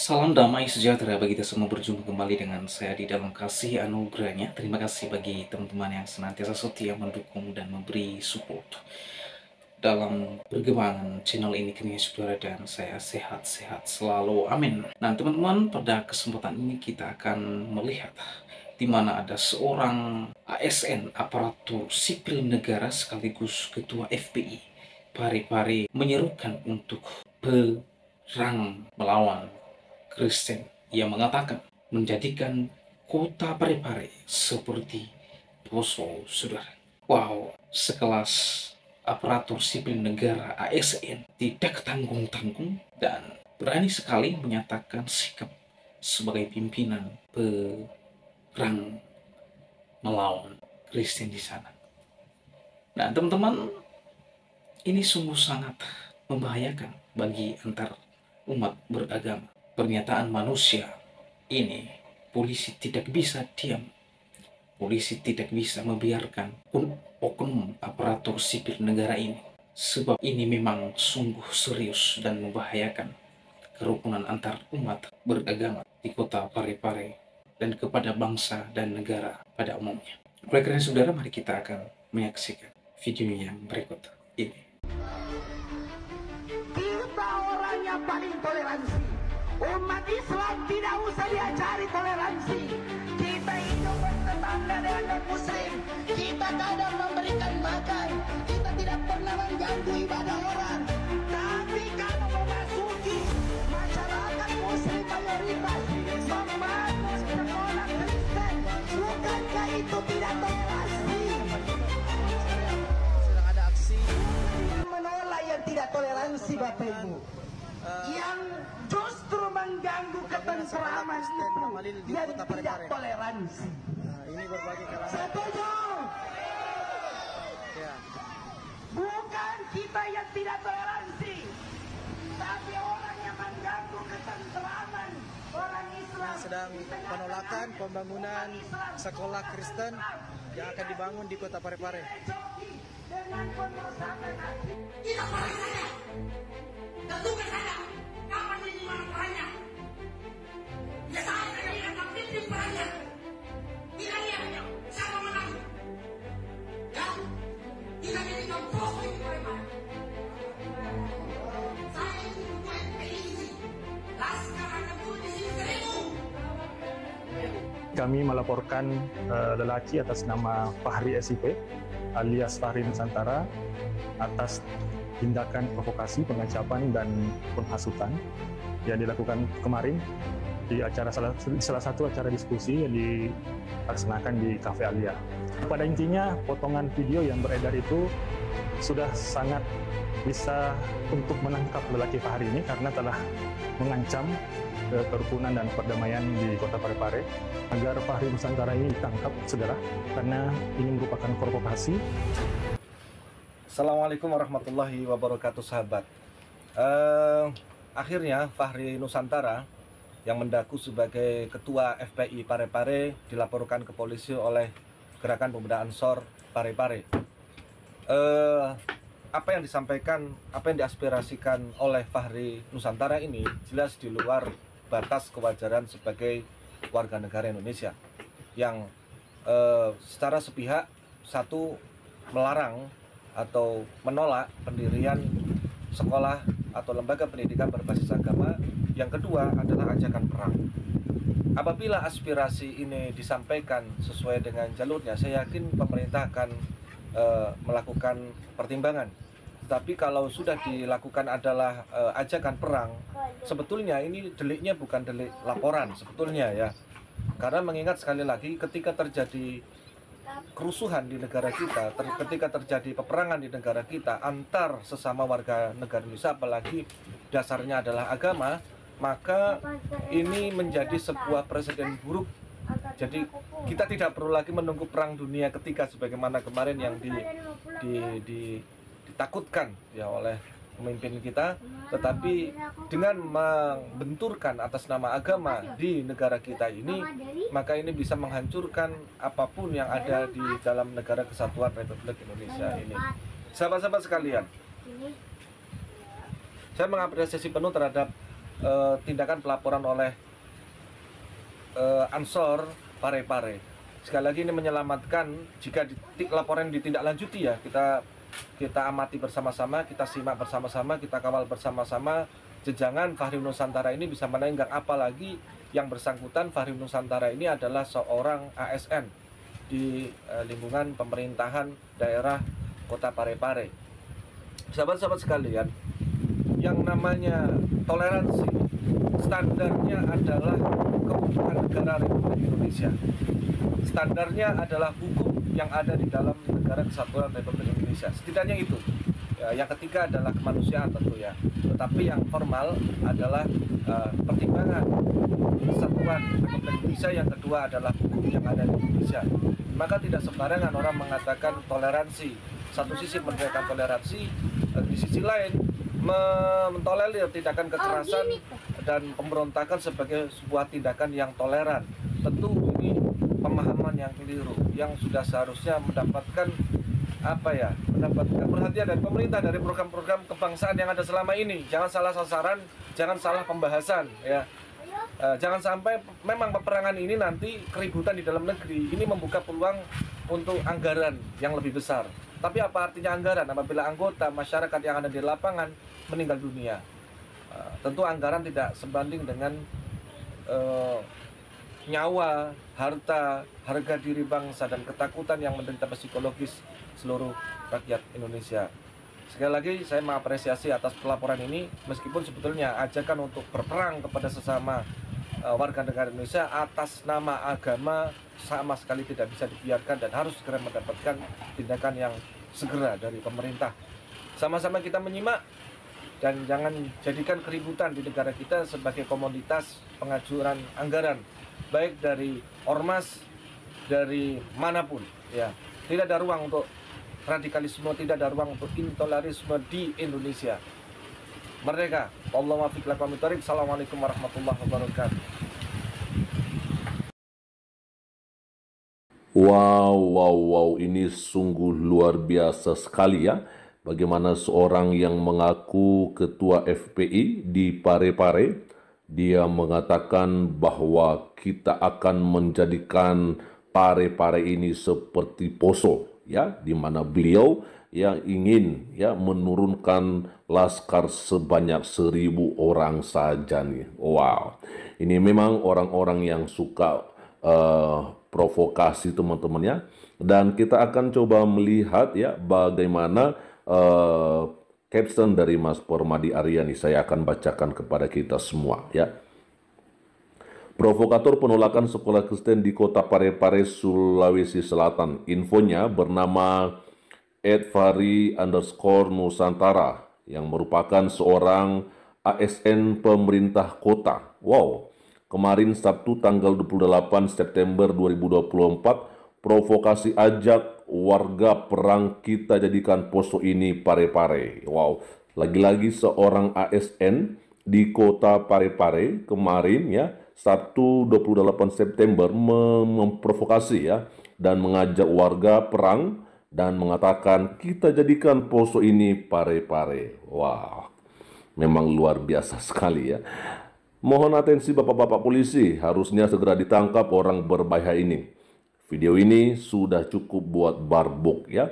Salam damai sejahtera bagi kita semua, berjumpa kembali dengan saya di dalam kasih anugerahnya. Terima kasih bagi teman-teman yang senantiasa setia mendukung dan memberi support dalam perkembangan channel ini, kini saudara, dan saya sehat-sehat selalu, amin. Nah teman-teman, pada kesempatan ini kita akan melihat di mana ada seorang ASN, aparatur sipil negara sekaligus ketua FPI Parepare, menyerukan untuk perang melawan Kristen. Ia mengatakan menjadikan kota Parepare seperti Poso, saudara. Wow, sekelas aparatur sipil negara ASN tidak tanggung-tanggung dan berani sekali menyatakan sikap sebagai pimpinan perang melawan Kristen di sana. Nah, teman-teman, ini sungguh sangat membahayakan bagi antar umat beragama. Pernyataan manusia ini, polisi tidak bisa diam. Polisi tidak bisa membiarkan oknum aparatur sipil negara ini. Sebab ini memang sungguh serius dan membahayakan kerukunan antar umat beragama di kota Parepare dan kepada bangsa dan negara pada umumnya. Oleh karena saudara, mari kita akan menyaksikan video yang berikut ini. Kita orang yang paling toleransi. Umat Islam tidak usah diajari toleransi. Kita hidup bertetangga dengan non-muslim. Kita kadang memberikan makan. Kita tidak pernah mengganggu ibadah orang. Tapi kalau memasuki masyarakat muslim mayoritas, membangun sekolah Kristen, bukankah itu tidak toleransi? Sedang ada aksi Menolak yang tidak toleransi, Bapak Ibu. Yang justru mengganggu ketentraman itu yang tidak toleransi. ini berbagai kalangan. Setuju? Ya, Bukan kita yang tidak toleransi, tapi orang yang mengganggu ketentraman orang Islam. sedang penolakan pembangunan sekolah Kristen yang akan dibangun di kota Parepare. Dengan pengerusakan hati. Tidak boleh saja. Tentukan saja. Kapan ini mana perannya? Ya saya akan akan pimpin perannya. Pilihannya hanya siapa menang. Ya, tidak jadi poso ini bagaimana? Saya ini bukan PII. Laskar akan turun di sini 1000. Kami melaporkan lelaki atas nama Fahri SIP alias Fahri Nusantara atas tindakan provokasi, pengancapan dan penghasutan yang dilakukan kemarin di salah satu acara diskusi yang dilaksanakan di Cafe Alia. Pada intinya, potongan video yang beredar itu sudah sangat bisa untuk menangkap lelaki Fahri ini karena telah mengancam kerukunan dan perdamaian di kota Parepare agar Fahri Nusantara ini ditangkap segera karena ini merupakan provokasi. Assalamualaikum warahmatullahi wabarakatuh, sahabat. Akhirnya Fahri Nusantara yang mendaku sebagai ketua FPI Parepare dilaporkan ke polisi oleh Gerakan Pemuda Ansor Parepare. Apa yang disampaikan, apa yang diaspirasikan oleh Fahri Nusantara ini jelas di luar batas kewajaran sebagai warga negara Indonesia yang secara sepihak, satu, melarang atau menolak pendirian sekolah atau lembaga pendidikan berbasis agama. Yang kedua adalah ajakan perang. Apabila aspirasi ini disampaikan sesuai dengan jalurnya, saya yakin pemerintah akan melakukan pertimbangan. Tetapi kalau sudah dilakukan adalah ajakan perang, sebetulnya ini deliknya bukan delik laporan sebetulnya, ya. Karena mengingat sekali lagi, ketika terjadi kerusuhan di negara kita, ketika terjadi peperangan di negara kita antar sesama warga negara Indonesia, apalagi dasarnya adalah agama, maka ini menjadi sebuah presiden buruk. Jadi kita tidak perlu lagi menunggu perang dunia ketiga sebagaimana kemarin yang ditakutkan ya oleh pemimpin kita, tetapi dengan membenturkan atas nama agama di negara kita ini, maka ini bisa menghancurkan apapun yang ada di dalam negara kesatuan Republik Indonesia ini. Sahabat-sahabat sekalian, saya mengapresiasi penuh terhadap tindakan pelaporan oleh Ansor Parepare. Sekali lagi ini menyelamatkan jika laporan ditindaklanjuti ya, kita amati bersama-sama, kita simak bersama-sama, kita kawal bersama-sama jejangan Fahri Nusantara ini bisa menenggang. Apalagi yang bersangkutan Fahri Nusantara ini adalah seorang ASN di lingkungan pemerintahan daerah Kota Parepare. Sahabat-sahabat sekalian, yang namanya toleransi standarnya adalah kebutuhan negara Republik Indonesia. Standarnya adalah hukum yang ada di dalam negara kesatuan Republik Indonesia. Setidaknya itu. Ya, yang ketiga adalah kemanusiaan tentu ya. Tetapi yang formal adalah pertimbangan kesatuan Republik Indonesia. Yang kedua adalah hukum yang ada di Indonesia. Maka tidak sembarangan orang mengatakan toleransi. Satu sisi memberikan toleransi, di sisi lain mentolerir tindakan kekerasan dan pemberontakan sebagai sebuah tindakan yang toleran. Tentu ini pemahaman yang keliru, yang sudah seharusnya mendapatkan mendapatkan perhatian dari pemerintah, dari program-program kebangsaan yang ada selama ini. Jangan salah sasaran, jangan salah pembahasan ya. Jangan sampai memang peperangan ini nanti keributan di dalam negeri ini membuka peluang untuk anggaran yang lebih besar. Tapi apa artinya anggaran apabila anggota masyarakat yang ada di lapangan meninggal dunia? Tentu anggaran tidak sebanding dengan nyawa, harta, harga diri bangsa, dan ketakutan yang menderita psikologis seluruh rakyat Indonesia. Sekali lagi saya mengapresiasi atas pelaporan ini, meskipun sebetulnya ajakan untuk berperang kepada sesama warga negara Indonesia atas nama agama sama sekali tidak bisa dibiarkan dan harus segera mendapatkan tindakan yang segera dari pemerintah. Sama-sama kita menyimak dan jangan jadikan keributan di negara kita sebagai komoditas pengajuran anggaran, baik dari ormas, dari manapun ya. Tidak ada ruang untuk radikalisme, tidak ada ruang untuk intolerisme di Indonesia. Merdeka. Wallahu muwaffiq ila aqwamit thoriq. Assalamualaikum warahmatullahi wabarakatuh. Wow, ini sungguh luar biasa sekali ya. Bagaimana seorang yang mengaku ketua FPI di Parepare, dia mengatakan bahwa kita akan menjadikan Parepare ini seperti Poso, ya, di mana beliau yang ingin ya menurunkan laskar sebanyak 1.000 orang saja nih. Wow, ini memang orang-orang yang suka provokasi teman-teman ya. Dan kita akan coba melihat ya bagaimana caption dari Mas Permadi Aryani. Saya akan bacakan kepada kita semua ya. Provokator penolakan sekolah Kristen di Kota Parepare, Sulawesi Selatan. Infonya bernama @fahri_nusantara yang merupakan seorang ASN pemerintah kota. Wow, kemarin Sabtu tanggal 28 September 2024, provokasi ajak warga perang kita jadikan poso ini Parepare. Wow, lagi-lagi seorang ASN di Kota Parepare kemarin ya, Sabtu 28 September memprovokasi ya dan mengajak warga perang dan mengatakan kita jadikan poso ini Parepare. Wah, memang luar biasa sekali ya. Mohon atensi bapak-bapak polisi, harusnya segera ditangkap orang berbahaya ini. Video ini sudah cukup buat barbuk ya.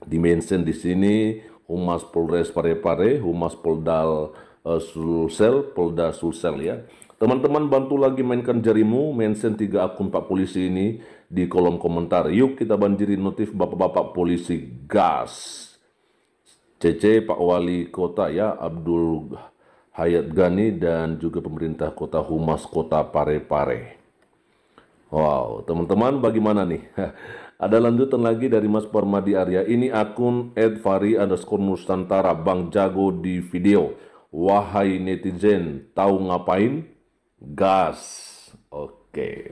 Dimention di sini Humas Polres Parepare, Humas Polda Sulsel ya. Teman-teman bantu lagi mainkan jarimu, mention 3 akun Pak Polisi ini di kolom komentar. Yuk kita banjiri notif bapak-bapak polisi, gas. CC Pak Wali Kota ya, Abdul Hayat Gani, dan juga pemerintah kota, Humas Kota Parepare. Wow, teman-teman bagaimana nih? Ada lanjutan lagi dari Mas Permadi Arya. Ini akun @fahri_nusantara, Bang Jago di video. Wahai netizen, tahu ngapain? Gas. Oke.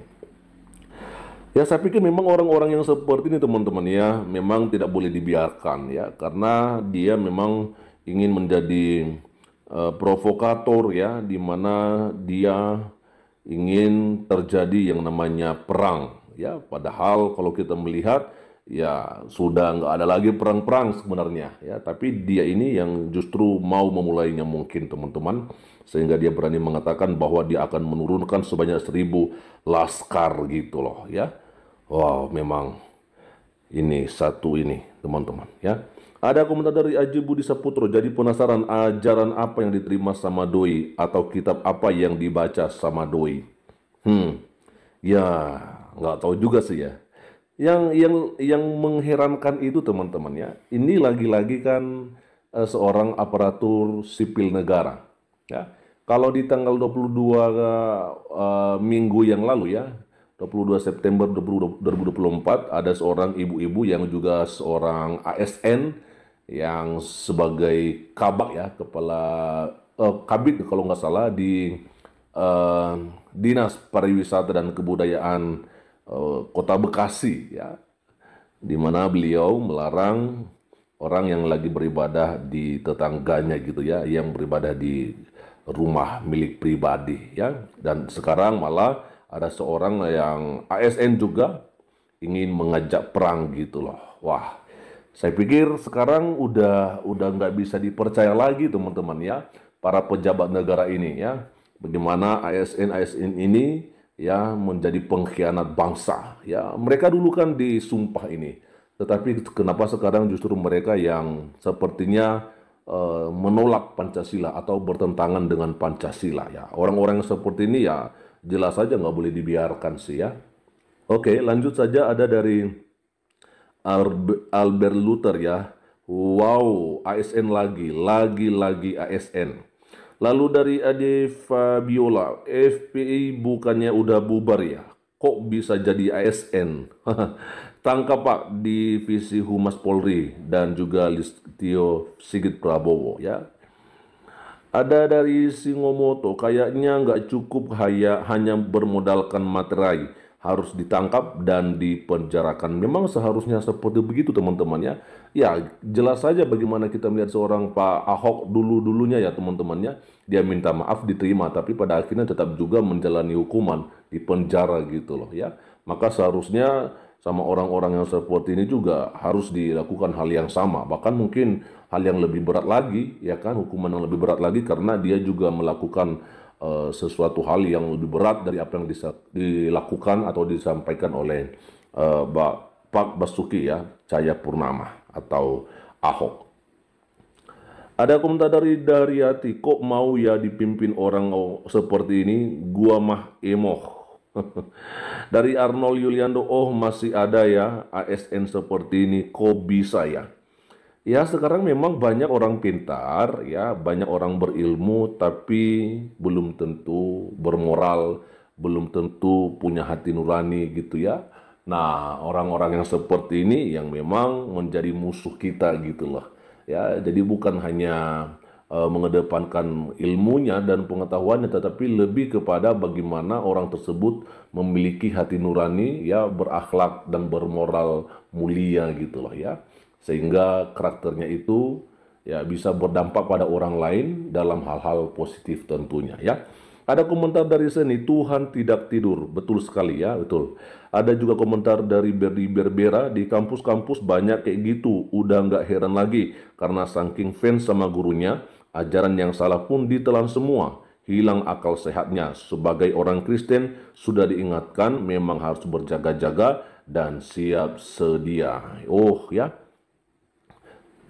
Ya saya pikir memang orang-orang yang seperti ini teman-teman ya, memang tidak boleh dibiarkan ya, karena dia memang ingin menjadi provokator ya, di mana dia ingin terjadi yang namanya perang ya. Padahal kalau kita melihat ya sudah nggak ada lagi perang-perang sebenarnya ya, tapi dia ini yang justru mau memulainya mungkin teman-teman, sehingga dia berani mengatakan bahwa dia akan menurunkan sebanyak 1.000 laskar gitu loh ya. Wow, memang ini satu ini teman-teman ya. Ada komentar dari Aji Budi Saputro, jadi penasaran ajaran apa yang diterima sama doi atau kitab apa yang dibaca sama doi. Ya nggak tahu juga sih ya. Yang mengherankan itu teman-teman ya, ini lagi-lagi kan seorang aparatur sipil negara ya. Kalau di tanggal 22 minggu yang lalu ya, 22 September 2024 ada seorang ibu-ibu yang juga seorang ASN yang sebagai kabak ya, kepala kabid kalau nggak salah di Dinas Pariwisata dan Kebudayaan Kota Bekasi ya, di mana beliau melarang orang yang lagi beribadah di tetangganya gitu ya, yang beribadah di rumah milik pribadi ya. Dan sekarang malah ada seorang yang ASN juga ingin mengajak perang gitu loh. Wah, saya pikir sekarang udah nggak bisa dipercaya lagi teman-teman ya, para pejabat negara ini ya. Bagaimana ASN ini ya menjadi pengkhianat bangsa ya. Mereka dulu kan disumpah ini, tetapi kenapa sekarang justru mereka yang sepertinya menolak Pancasila atau bertentangan dengan Pancasila ya. Orang-orang yang seperti ini ya jelas saja nggak boleh dibiarkan sih ya. Oke, lanjut saja. Ada dari Albert Luther ya. Wow, ASN lagi ASN. Lalu dari Ade Fabiola, FPI bukannya udah bubar ya? Kok bisa jadi ASN? Tangkap Pak, Divisi Humas Polri dan juga Listio Sigit Prabowo ya. Ada dari Singomoto, kayaknya nggak cukup hanya bermodalkan materai, harus ditangkap dan dipenjarakan. Memang seharusnya seperti begitu teman-teman ya. Ya jelas saja bagaimana kita melihat seorang Pak Ahok dulunya ya teman-teman ya. Dia minta maaf diterima, tapi pada akhirnya tetap juga menjalani hukuman di penjara gitu loh ya. Maka seharusnya sama orang-orang yang seperti ini juga harus dilakukan hal yang sama. Bahkan mungkin hal yang lebih berat lagi ya kan, hukuman yang lebih berat lagi karena dia juga melakukan sesuatu hal yang lebih berat dari apa yang dilakukan atau disampaikan oleh Pak Basuki ya, Cahayapurnama atau Ahok. Ada komentar dari Daryati, kok mau ya dipimpin orang seperti ini, gua mah emoh. Dari Arnold Yuliando, oh masih ada ya ASN seperti ini, kok bisa ya? Ya sekarang memang banyak orang pintar ya, banyak orang berilmu, tapi belum tentu bermoral, belum tentu punya hati nurani gitu ya. Nah orang-orang yang seperti ini yang memang menjadi musuh kita gitu loh ya. Jadi bukan hanya mengedepankan ilmunya dan pengetahuannya, tetapi lebih kepada bagaimana orang tersebut memiliki hati nurani ya, berakhlak dan bermoral mulia gitu loh ya. Sehingga karakternya itu ya bisa berdampak pada orang lain dalam hal-hal positif tentunya ya. Ada komentar dari Seni, Tuhan tidak tidur. Betul sekali ya, betul. Ada juga komentar dari Berdi Berbera, di kampus-kampus banyak kayak gitu. Udah nggak heran lagi karena saking fans sama gurunya, ajaran yang salah pun ditelan semua. Hilang akal sehatnya. Sebagai orang Kristen sudah diingatkan memang harus berjaga-jaga dan siap sedia. Oh ya.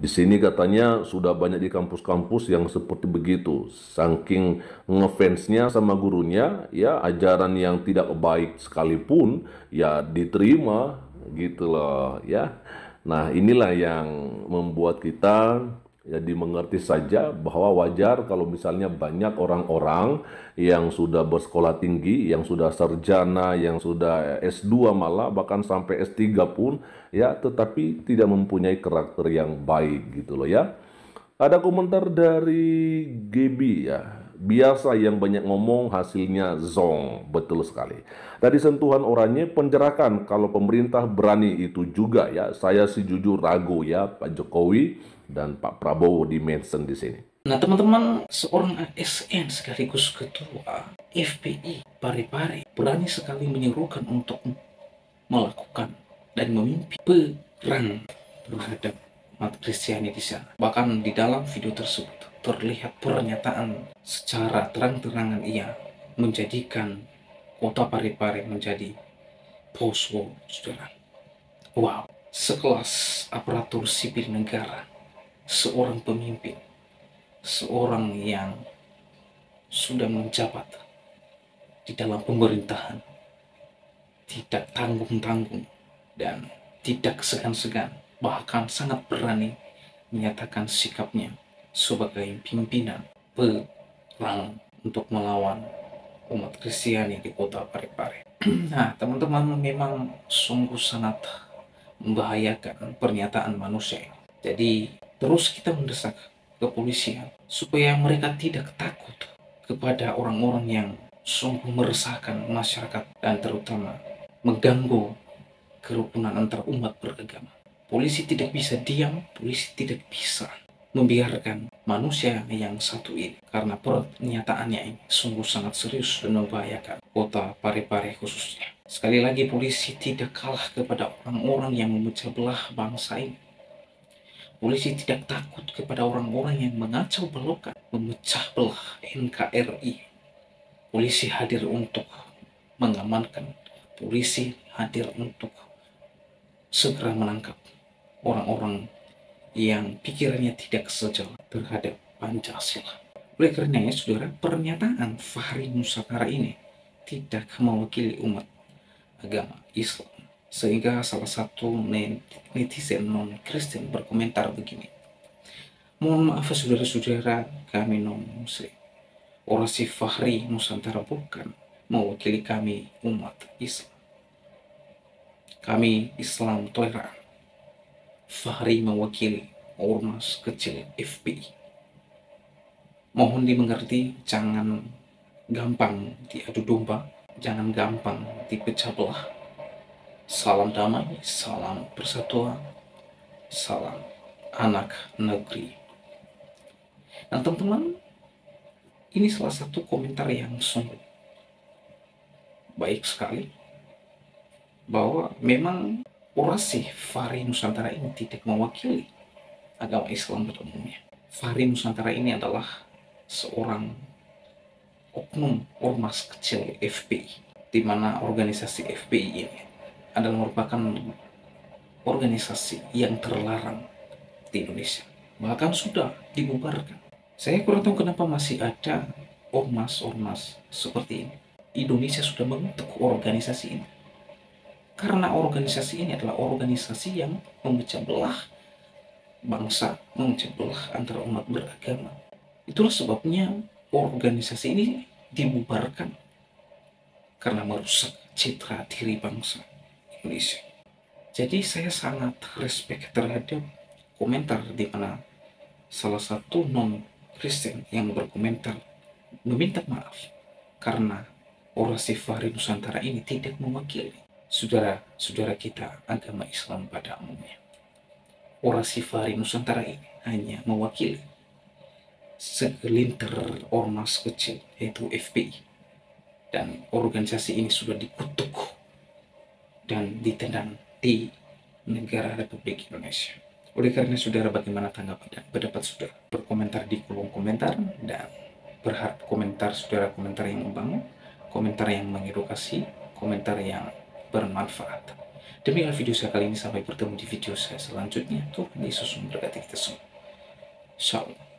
Di sini katanya sudah banyak di kampus-kampus yang seperti begitu. Saking ngefansnya sama gurunya, ya ajaran yang tidak baik sekalipun ya diterima gitu loh ya. Nah inilah yang membuat kita jadi mengerti saja bahwa wajar kalau misalnya banyak orang-orang yang sudah bersekolah tinggi, yang sudah sarjana, yang sudah S2 malah bahkan sampai S3 pun ya, tetapi tidak mempunyai karakter yang baik gitu loh ya. Ada komentar dari Gebi ya. Biasa yang banyak ngomong hasilnya zong. Betul sekali. Dari sentuhan orangnya penjarakan, kalau pemerintah berani itu juga ya. Saya sih jujur ragu ya Pak Jokowi dan Pak Prabowo di mention di sini. Nah teman-teman, seorang ASN sekaligus ketua FPI Parepare berani sekali menyerukan untuk melakukan dan memimpin perang terhadap umat Kristiani di sana. Bahkan di dalam video tersebut terlihat pernyataan secara terang-terangan ia menjadikan kota Parepare menjadi post-war, saudara. Wow, sekelas aparatur sipil negara, seorang pemimpin, seorang yang sudah menjabat di dalam pemerintahan, tidak tanggung-tanggung dan tidak segan-segan, bahkan sangat berani menyatakan sikapnya sebagai pimpinan perang untuk melawan umat Kristiani di kota Parepare. Nah, teman-teman, memang sungguh sangat membahayakan pernyataan manusia ini. Jadi, terus kita mendesak kepolisian supaya mereka tidak takut kepada orang-orang yang sungguh meresahkan masyarakat dan terutama mengganggu kerukunan antar umat beragama. Polisi tidak bisa diam, polisi tidak bisa membiarkan manusia yang satu ini, karena pernyataannya ini sungguh sangat serius dan membahayakan kota Parepare khususnya. Sekali lagi, polisi tidak kalah kepada orang-orang yang memecah belah bangsa ini. Polisi tidak takut kepada orang-orang yang mengacau balokan, memecah belah NKRI. Polisi hadir untuk mengamankan, polisi hadir untuk segera menangkap orang-orang yang pikirannya tidak sejalan terhadap Pancasila. Oleh karenanya, saudara, pernyataan Fahri Nusantara ini tidak mewakili umat agama Islam. Sehingga salah satu netizen non-Kristen berkomentar begini, "Mohon maaf saudara-saudara kami non-Muslim, orasi Fahri Nusantara bukan mewakili kami umat Islam. Kami Islam toleran. Fahri mewakili ormas kecil FPI. Mohon dimengerti, jangan gampang diadu domba, jangan gampang dipecah belah. Salam damai, salam persatuan, salam anak negeri." Nah, teman-teman, ini salah satu komentar yang sungguh baik sekali, bahwa memang orasi Fahri Nusantara ini tidak mewakili agama Islam pada umumnya. Fahri Nusantara ini adalah seorang oknum ormas kecil FPI, di mana organisasi FPI ini adalah merupakan organisasi yang terlarang di Indonesia, bahkan sudah dibubarkan. Saya kurang tahu kenapa masih ada ormas-ormas seperti ini. Indonesia sudah membentuk organisasi ini, karena organisasi ini adalah organisasi yang memecah belah bangsa, memecah belah antara umat beragama. Itulah sebabnya organisasi ini dibubarkan, karena merusak citra diri bangsa Indonesia. Jadi saya sangat respect terhadap komentar di mana salah satu non-Kristen yang berkomentar meminta maaf karena orasi Fahri Nusantara ini tidak mewakili saudara-saudara kita agama Islam pada umumnya. Orasi Fahri Nusantara ini hanya mewakili segelintir ormas kecil, yaitu FPI, dan organisasi ini sudah dikutuk dan ditendang di negara Republik Indonesia. Oleh karena saudara, bagaimana tanggapan dan pendapat saudara? Berkomentar di kolom komentar, dan berharap komentar saudara komentar yang membangun, komentar yang mengedukasi, komentar yang bermanfaat. Demikian video saya kali ini, sampai bertemu di video saya selanjutnya. Tuhan Yesus memberkati kita semua. Shalom.